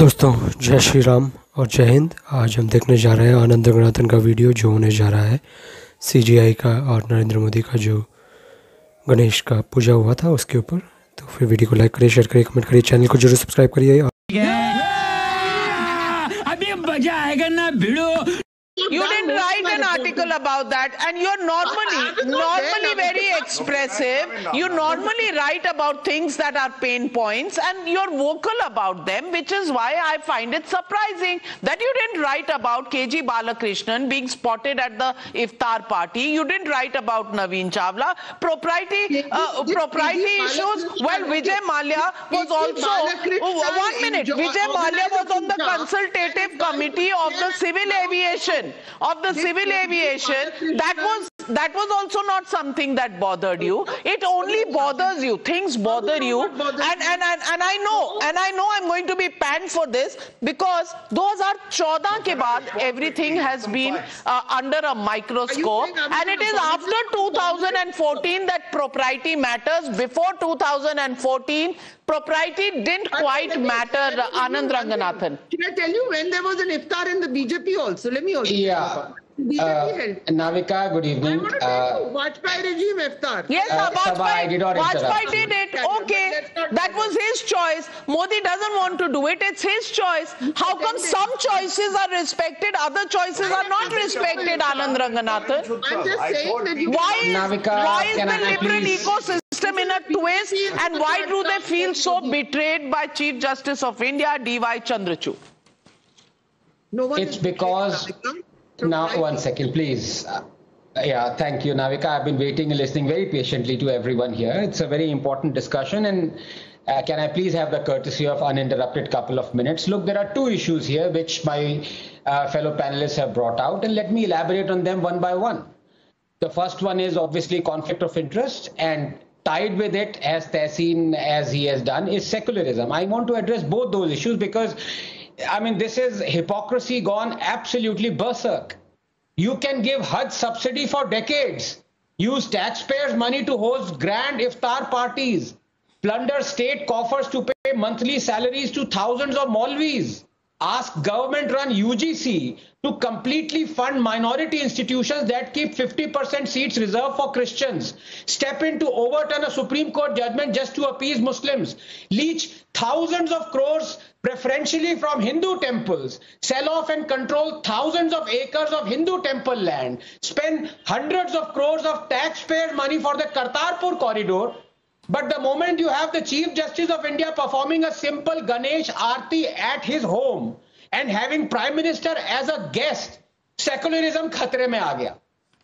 दोस्तों जय श्री राम और जय हिंद। आज हम देखने जा रहे हैं आनंद रंगनाथन का वीडियो जो होने जा रहा है सीजीआई का और नरेंद्र मोदी का जो गणेश का पूजा हुआ था उसके ऊपर। तो फिर वीडियो को लाइक करिए, शेयर करिए, कमेंट करिए, चैनल को जरूर सब्सक्राइब करिए। अभी मजा आएगा ना भिड़ो। You didn't write an article about that, and you're normally very expressive. You normally write about things that are pain points, and you're vocal about them, which is why I find it surprising that you didn't write about KG Balakrishnan being spotted at the iftar party. You didn't write about Naveen Chawla propriety issues. Well, Vijay Mallya was also 1 minute. Vijay Mallya was on the consultative committee of the civil aviation. That was also not something that bothered you. It only bothers you. Things bother you, and I know I'm going to be panned for this because 2014 के बाद everything has been under a microscope, and it is after 2014 that propriety matters. Before 2014, propriety didn't quite matter. Anand Ranganathan. Can I tell you when there was an iftar in the BJP also? Let me also. Yeah. Navika, good evening. Vajpayee regime iftar. Yes, Vajpayee did it. Okay, that was his choice. Modi doesn't want to do it. It's his choice. How come some choices are respected, other choices are not respected, Anand Ranganathan? I'm just saying that you. Why is the liberal please? ecosystem in a twist, and why do they feel so betrayed by Chief Justice of India, D.Y. Chandrachud? No one It's because. Now, 1 second, please. Yeah, thank you, Navika. I've been waiting and listening very patiently to everyone here. It's a very important discussion, and can I please have the courtesy of uninterrupted couple of minutes? Look, there are two issues here which my fellow panelists have brought out, and let me elaborate on them one by one. The first one is obviously conflict of interest, and tied with it, as Tehseen, as he has done, is secularism. I want to address both those issues because I mean, this is hypocrisy gone absolutely berserk. You can give Hajj subsidy for decades, use taxpayers' money to host grand iftar parties, plunder state coffers to pay monthly salaries to thousands of Maulvis, ask government-run UGC to completely fund minority institutions that keep 50% seats reserved for Christians, step in to overturn a Supreme Court judgment just to appease Muslims, leech thousands of crores preferentially from Hindu temples, sell off and control thousands of acres of Hindu temple land, spend hundreds of crores of taxpayer money for the Kartarpur corridor. But the moment you have the Chief Justice of India performing a simple Ganesh Aarti at his home and having Prime Minister as a guest, secularism khatre mein aa gaya.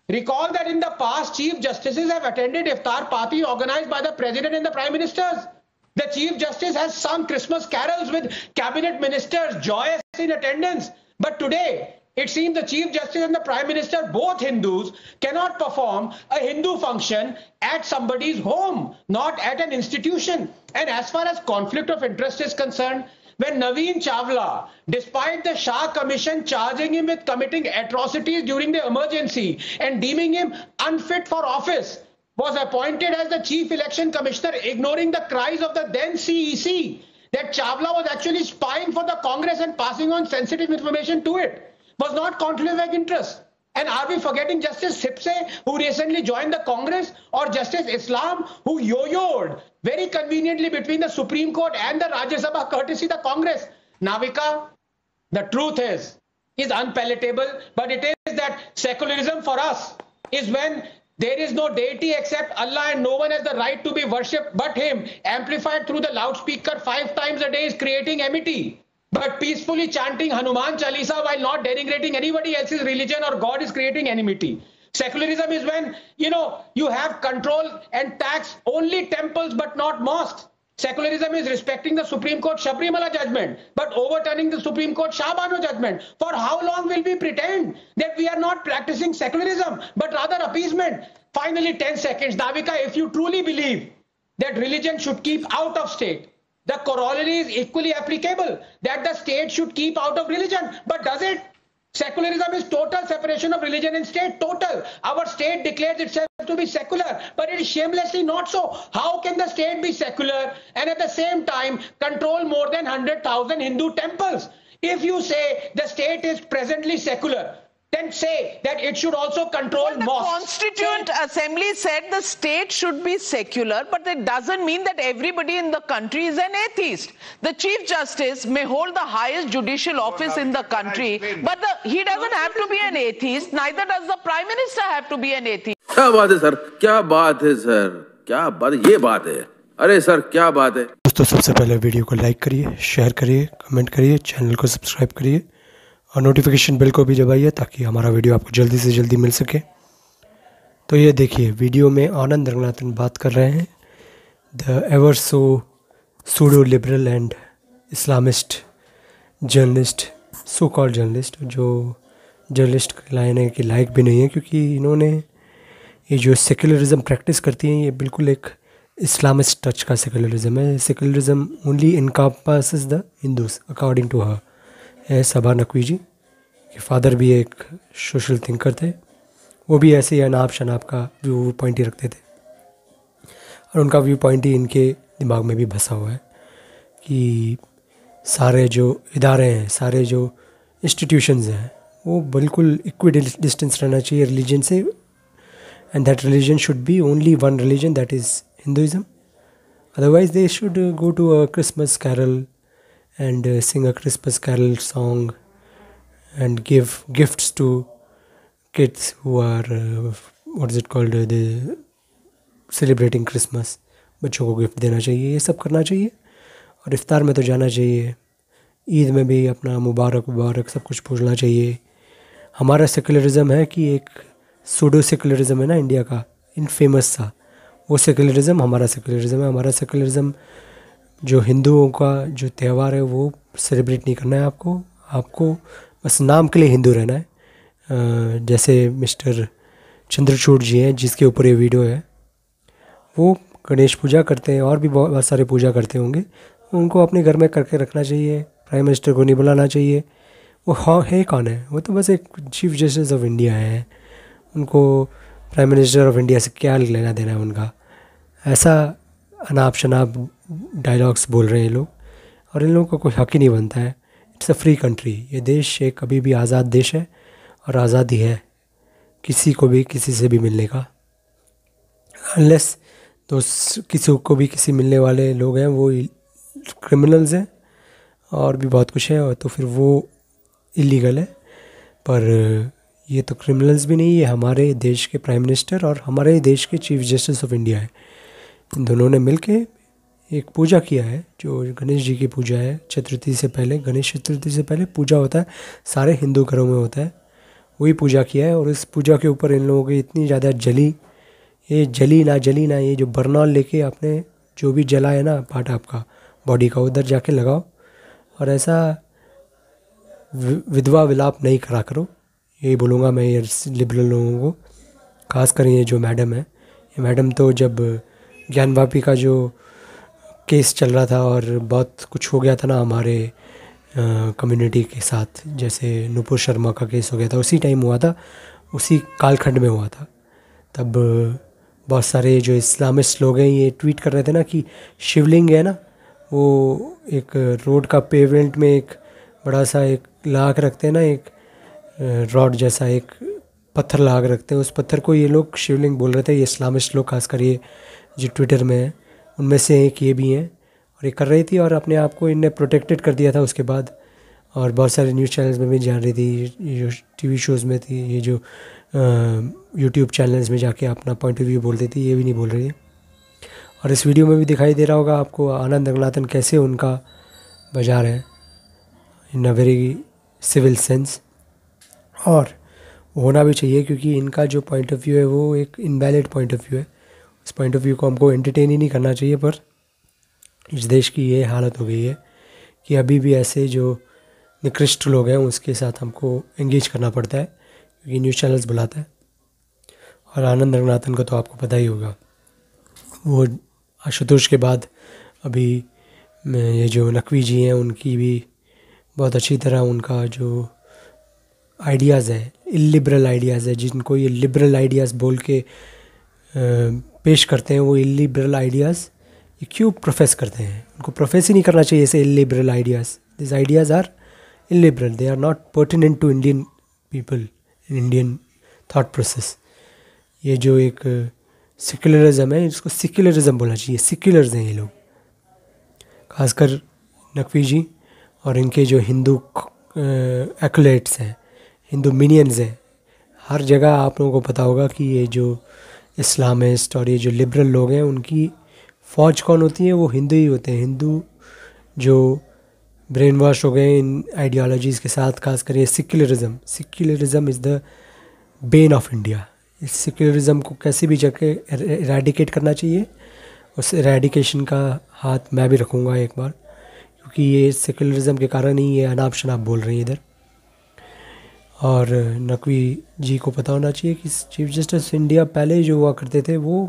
Recall that in the past, Chief Justices have attended iftar party organized by the President and the Prime Ministers. The Chief Justice has sung Christmas carols with cabinet ministers, joyous in attendance. But today, it seems the Chief Justice and the Prime Minister, both Hindus, cannot perform a Hindu function at somebody's home, not at an institution. And as far as conflict of interest is concerned, when Naveen Chawla, despite the Shah Commission charging him with committing atrocities during the emergency and deeming him unfit for office, was appointed as the Chief Election Commissioner, ignoring the cries of the then CEC that Chawla was actually spying for the Congress and passing on sensitive information to it, was not conflict of interest. And are we forgetting Justice Sipse, who recently joined the Congress, or Justice Islam, who yo-yoed very conveniently between the Supreme Court and the Rajya Sabha, courtesy the Congress? Navika, the truth is unpalatable, but it is that secularism for us is when there is no deity except Allah and no one has the right to be worshipped but Him, amplified through the loudspeaker 5 times a day, is creating amity. But peacefully chanting Hanuman Chalisa while not denigrating anybody else's religion or God is creating enmity. Secularism is when, you have control and tax only temples but not mosques. Secularism is respecting the Supreme Court Sabrimala judgment, but overturning the Supreme Court Shah Bano judgment. For how long will we pretend that we are not practicing secularism, but rather appeasement? Finally, 10 seconds. Navika, if you truly believe that religion should keep out of state, the corollary is equally applicable, that the state should keep out of religion. But does it? Secularism is total separation of religion and state, total. Our state declares itself to be secular, but it is shamelessly not so. How can the state be secular and at the same time control more than 100,000 Hindu temples? If you say the state is presently secular, then say that it should also control The mosques. Constituent Assembly said the state should be secular, but that doesn't mean that everybody in the country is an atheist. The Chief Justice may hold the highest judicial office in the country, but he doesn't have to be an atheist, neither does the Prime Minister have to be an atheist. क्या बात है sir, क्या बात है sir, क्या बात, ये बात है, अरे सर क्या बात है। दोस्तों सबसे पहले वीडियो को लाइक करिए, शेयर करिए, कमेंट करिए, चैनल को सब्सक्राइब करिए और नोटिफिकेशन बेल को भी दबाइए ताकि हमारा वीडियो आपको जल्दी से जल्दी मिल सके। तो ये देखिए, वीडियो में आनंद रंगनाथन बात कर रहे हैं, the ever so pseudo liberal and Islamist journalist, so called journalist, जो जर्नलिस्ट कहलाने के लायक भी नहीं है, क्योंकि इन्होंने ये जो सेकुलरिज्म प्रैक्टिस करती हैं ये बिल्कुल एक इस्लामिस्ट टच का सेकुलरिज्म है। Secularism only encompasses the Hindus according to her. है सबा नकवी जी के फादर भी एक सोशल थिंकर थे, वो भी ऐसे ही अनाप शनाप का व्यू पॉइंट ही रखते थे और उनका व्यू पॉइंट ही इनके दिमाग में भी बसा हुआ है कि सारे जो इदारे हैं, सारे जो इंस्टीट्यूशंस हैं, वो बिल्कुल इक्वी डिस्टेंस रहना चाहिए रिलीजन से, and that religion should be only one religion, that is Hinduism. Otherwise they should go to a Christmas carol and sing a Christmas carol song and give gifts to kids who are what is it called, the celebrating Christmas। बच्चों को gift देना चाहिए, ये सब करना चाहिए और इफ्तार में तो जाना चाहिए, ईद में भी अपना मुबारक मुबारक सब कुछ बोलना चाहिए। हमारा सेकुलरिज्म है कि एक सूडो सेकुलरिज्म है ना इंडिया का, इनफेमस सा, वो सेकुलरिज्म हमारा सेकुलरिज्म है। हमारा सेकुलरिज्म जो हिंदुओं का जो त्यौहार है वो सेलिब्रेट नहीं करना है आपको बस नाम के लिए हिंदू रहना है। जैसे मिस्टर चंद्रचूड़ जी हैं जिसके ऊपर ये वीडियो है, वो गणेश पूजा करते हैं और भी बहुत सारे पूजा करते होंगे, उनको अपने घर में करके रखना चाहिए, प्राइम मिनिस्टर को नहीं बुलाना चाहिए। वो हाँ है कौन है, वो तो बस एक चीफ जस्टिस ऑफ इंडिया है, उनको प्राइम मिनिस्टर ऑफ इंडिया से क्या लेना देना है उनका। ऐसा अनाप शनाप डायलॉग्स बोल रहे हैं ये लोग और इन लोगों का कोई हक ही नहीं बनता है। इट्स अ फ्री कंट्री, ये देश एक कभी भी आज़ाद देश है और आज़ादी है किसी को भी किसी से भी मिलने का, अनलेस तो किसी को भी किसी मिलने वाले लोग हैं वो क्रिमिनल्स हैं और भी बहुत कुछ है, और तो फिर वो इलीगल है। पर ये तो क्रिमिनल्स भी नहीं, ये हमारे देश के प्राइम मिनिस्टर और हमारे देश के चीफ जस्टिस ऑफ इंडिया है। इन दोनों ने मिलके एक पूजा किया है जो गणेश जी की पूजा है। चतुर्थी से पहले, गणेश चतुर्थी से पहले पूजा होता है, सारे हिंदू घरों में होता है, वही पूजा किया है। और इस पूजा के ऊपर इन लोगों की इतनी ज़्यादा ये जली ना ये जो बर्नॉल लेके आपने जो भी जला है ना पार्ट आपका बॉडी का, उधर जाके लगाओ और ऐसा विधवा विलाप नहीं करा करो। यही बोलूँगा मैं ये लिबरल लोगों को, खास कर ये जो मैडम है, ये मैडम तो जब ज्ञानवापी का जो केस चल रहा था और बहुत कुछ हो गया था ना हमारे कम्युनिटी के साथ, जैसे नुपुर शर्मा का केस हो गया था, उसी टाइम हुआ था, उसी कालखंड में हुआ था। तब बहुत सारे जो इस्लामिस्ट लोग हैं ये ट्वीट कर रहे थे ना कि शिवलिंग है ना, वो एक रोड का पेवमेंट में एक बड़ा सा एक लाग रखते हैं ना, एक रॉड जैसा एक पत्थर लाग रखते हैं, उस पत्थर को ये लोग शिवलिंग बोल रहे थे। ये इस्लामिस्ट लोग खासकर ये जो ट्विटर में है उनमें से एक ये भी हैं और ये कर रही थी और अपने आप को इनने प्रोटेक्टेड कर दिया था उसके बाद। और बहुत सारे न्यूज़ चैनल्स में भी जान रही थी, ये जो टीवी शोज़ में थी, ये जो यूट्यूब चैनल्स में जाके अपना पॉइंट ऑफ व्यू बोलती थी, ये भी नहीं बोल रही है। और इस वीडियो में भी दिखाई दे रहा होगा आपको आनंद रंगनाथन कैसे उनका बजा रहे हैं इन अ वेरी सिविल सेंस, और होना भी चाहिए क्योंकि इनका जो पॉइंट ऑफ व्यू है वो एक इनवैलिड पॉइंट ऑफ व्यू है। उस पॉइंट ऑफ व्यू को हमको एंटरटेन ही नहीं करना चाहिए, पर इस देश की ये हालत हो गई है कि अभी भी ऐसे जो निकृष्ट लोग हैं उसके साथ हमको एंगेज करना पड़ता है क्योंकि न्यूज़ चैनल्स बुलाता है। और आनंद रंगनाथन को तो आपको पता ही होगा, वो आशुतोष के बाद अभी ये जो नकवी जी हैं उनकी भी बहुत अच्छी तरह उनका जो आइडियाज़ है, इलिबरल आइडियाज़ है, जिनको ये लिबरल आइडियाज़ बोल के पेश करते हैं वो इलिबरल आइडियाज़, ये क्यों प्रोफेस करते हैं? उनको प्रोफेस ही नहीं करना चाहिए ऐसे illiberal ideas. This ideas are illiberal, they are not pertinent to Indian people, Indian thought process. ये जो एक सेक्युलरिज्म है, इसको सेक्युलरिज्म बोलना चाहिए. सेक्युलर्स हैं ये लोग, खासकर नकवी जी और इनके जो हिंदू एक्लेट्स हैं, हिंदू मिनियंस हैं. हर जगह आप लोगों को पता होगा कि ये जो इस्लामिस्ट और ये जो लिबरल लोग हैं, उनकी फ़ौज कौन होती है? वो हिंदू ही होते हैं. हिंदू जो ब्रेन वॉश हो गए इन आइडियोलॉजीज़ के साथ, खासकर ये secularism. Secularism is the Ben of India. इस सेक्युलरिज्म को कैसे भी जगह इरेडिकेट करना चाहिए. उस इरेडिकेशन का हाथ मैं भी रखूँगा एक बार, क्योंकि ये सेक्युलरिज्म के कारण ही ये अनाप शनाप बोल रही हैं इधर. और नकवी जी को पता होना चाहिए कि चीफ जस्टिस इंडिया पहले जो हुआ करते थे वो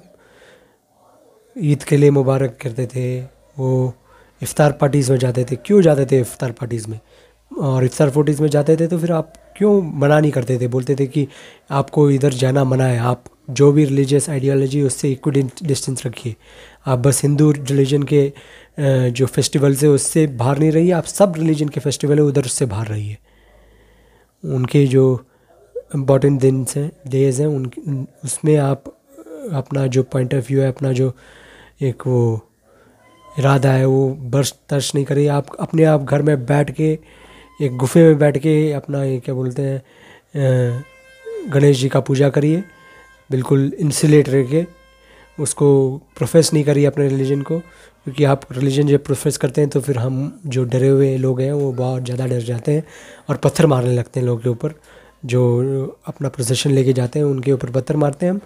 ईद के लिए मुबारक करते थे, वो इफ्तार पार्टीज़ में जाते थे. क्यों जाते थे इफ्तार पार्टीज़ में? और इफ्तार पार्टीज़ में जाते थे तो फिर आप क्यों मना नहीं करते थे? बोलते थे कि आपको इधर जाना मना है, आप जो भी रिलीजियस आइडियोलॉजी उससे इक्वल डिस्टेंस रखिए. आप बस हिंदू रिलीजन के जो फेस्टिवल्स है उससे बाहर नहीं रहिए, आप सब रिलीजन के फेस्टिवल है उधर उससे बाहर रहिए. उनके जो इम्पॉर्टेंट दिन हैं, डेज़ हैं, उन उसमें आप अपना जो पॉइंट ऑफ व्यू है, अपना जो एक वो इरादा है, वो बर्स्ट तर्श नहीं करिए. आप अपने आप घर में बैठ के, एक गुफे में बैठ के अपना ये क्या बोलते हैं, गणेश जी का पूजा करिए, बिल्कुल इंसुलेट रह के. उसको प्रोफेस नहीं करिए अपने रिलीजन को, क्योंकि आप रिलीजन जब प्रोफेस करते हैं तो फिर हम जो डरे हुए लोग हैं वो बहुत ज़्यादा डर जाते हैं और पत्थर मारने लगते हैं लोगों के ऊपर. जो अपना प्रोसेशन लेके जाते हैं उनके ऊपर पत्थर मारते हैं हम,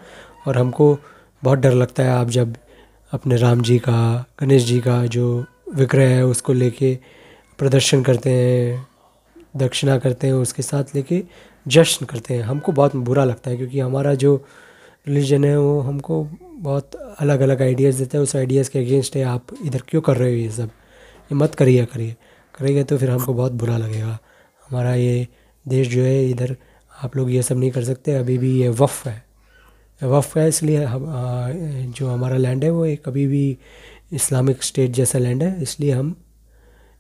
और हमको बहुत डर लगता है आप जब अपने राम जी का, गणेश जी का जो विग्रह है उसको लेके प्रदर्शन करते हैं, दक्षिणा करते हैं, उसके साथ लेके जश्न करते हैं. हमको बहुत बुरा लगता है, क्योंकि हमारा जो रिलीजन है वो हमको बहुत अलग अलग आइडियाज़ देता है. उस आइडियाज़ के अगेंस्ट है. आप इधर क्यों कर रहे हो ये सब? ये मत करिए तो फिर हमको बहुत बुरा लगेगा. हमारा ये देश जो है, इधर आप लोग ये सब नहीं कर सकते. अभी भी ये वफ़ है, इसलिए हम जो हमारा लैंड है वो एक अभी भी इस्लामिक स्टेट जैसा लैंड है. इसलिए हम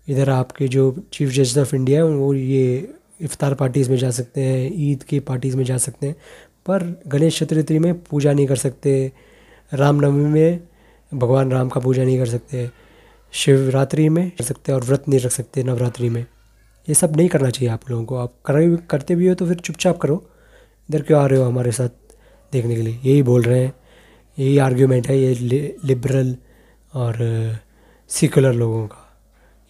इधर आपके जो चीफ जस्टिस ऑफ इंडिया है वो ये इफ्तार पार्टीज़ में जा सकते हैं, ईद की पार्टीज़ में जा सकते हैं, पर गणेश चतुर्थी में पूजा नहीं कर सकते, रामनवमी में भगवान राम का पूजा नहीं कर सकते, शिवरात्रि में कर सकते और व्रत नहीं रख सकते नवरात्रि में. ये सब नहीं करना चाहिए आप लोगों को. आप करते भी हो तो फिर चुपचाप करो. इधर क्यों आ रहे हो हमारे साथ देखने के लिए? यही बोल रहे हैं, यही आर्ग्यूमेंट है ये लिबरल और सेकुलर लोगों का,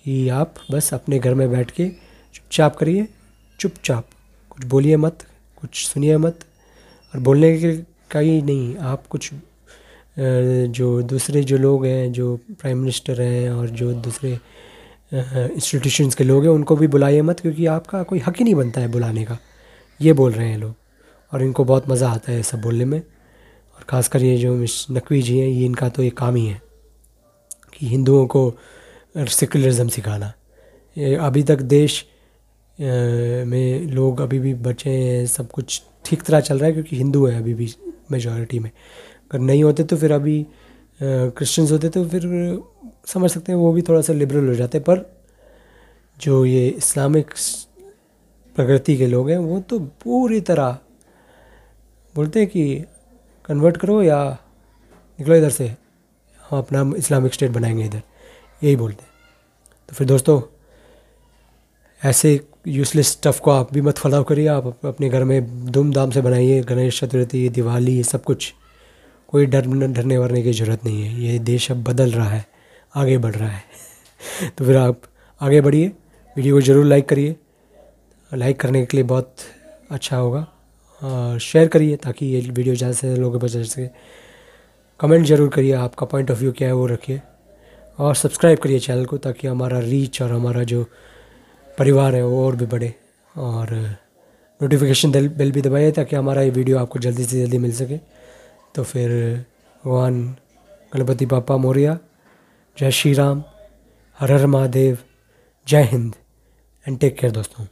कि आप बस अपने घर में बैठ के चुपचाप करिए, चुपचाप कुछ बोलिए मत, कुछ सुनिए मत. और बोलने के का ही नहीं, आप कुछ जो दूसरे जो लोग हैं, जो प्राइम मिनिस्टर हैं और जो दूसरे इंस्टीट्यूशंस के लोग हैं, उनको भी बुलाइए मत, क्योंकि आपका कोई हक ही नहीं बनता है बुलाने का. ये बोल रहे हैं लोग, और इनको बहुत मज़ा आता है सब बोलने में. और ख़ासकर ये जो नकवी जी हैं, ये इनका तो ये काम ही है कि हिंदुओं को सेकुलरिज्म सिखाना. ये अभी तक देश में लोग अभी भी बचे हैं, सब कुछ ठीक तरह चल रहा है, क्योंकि हिंदू है अभी भी मेजॉरिटी में. अगर नहीं होते तो फिर अभी क्रिश्चियंस होते तो फिर समझ सकते हैं वो भी थोड़ा सा लिबरल हो जाते. पर जो ये इस्लामिक प्रकृति के लोग हैं वो तो पूरी तरह बोलते हैं कि कन्वर्ट करो या निकलो इधर से, हम अपना इस्लामिक स्टेट बनाएंगे इधर, यही बोलते हैं. तो फिर दोस्तों, ऐसे यूजलेस स्टफ़ को आप भी मत फॉलो करिए. आप अपने घर में धूमधाम से बनाइए गणेश चतुर्थी, दिवाली, ये सब कुछ. कोई डरने वरने की ज़रूरत नहीं है. ये देश अब बदल रहा है, आगे बढ़ रहा है. तो फिर आप आगे बढ़िए, वीडियो को ज़रूर लाइक करिए. लाइक करने के लिए बहुत अच्छा होगा. शेयर करिए ताकि ये वीडियो ज़्यादा से ज़्यादा लोगों के पास जा सके. कमेंट ज़रूर करिए, आपका पॉइंट ऑफ व्यू क्या है वो रखिए. और सब्सक्राइब करिए चैनल को, ताकि हमारा रीच और हमारा जो परिवार है वो और भी बढ़े. और नोटिफिकेशन बेल भी दबाइए ताकि हमारा ये वीडियो आपको जल्दी से जल्दी मिल सके. तो फिर भगवान गणपति बाप्पा मोरिया, जय श्री राम, हर हर महादेव, जय हिंद एंड टेक केयर दोस्तों.